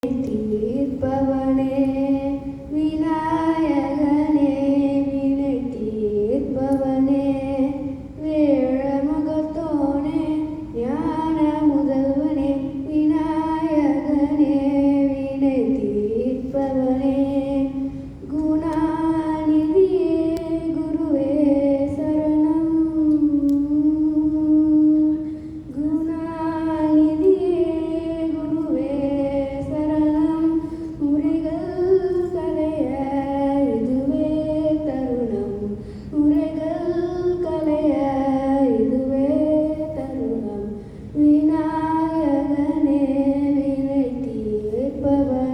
தீர்ப்பவனே விநாயகனே வினை தீர்ப்பவனே வேழமுகத்தோனே ஞான முதல்வனே விநாயகனே வினை தீர்ப்பவனே குணாநிதியே குருவே சரணம் குணாநிதியே குருவே சரணம் முறைகள் கலைய இதுவே தருணம் முறைகள் கலைய இதுவே தருணம் விநாயகனே வினை தீர்ப்பவனே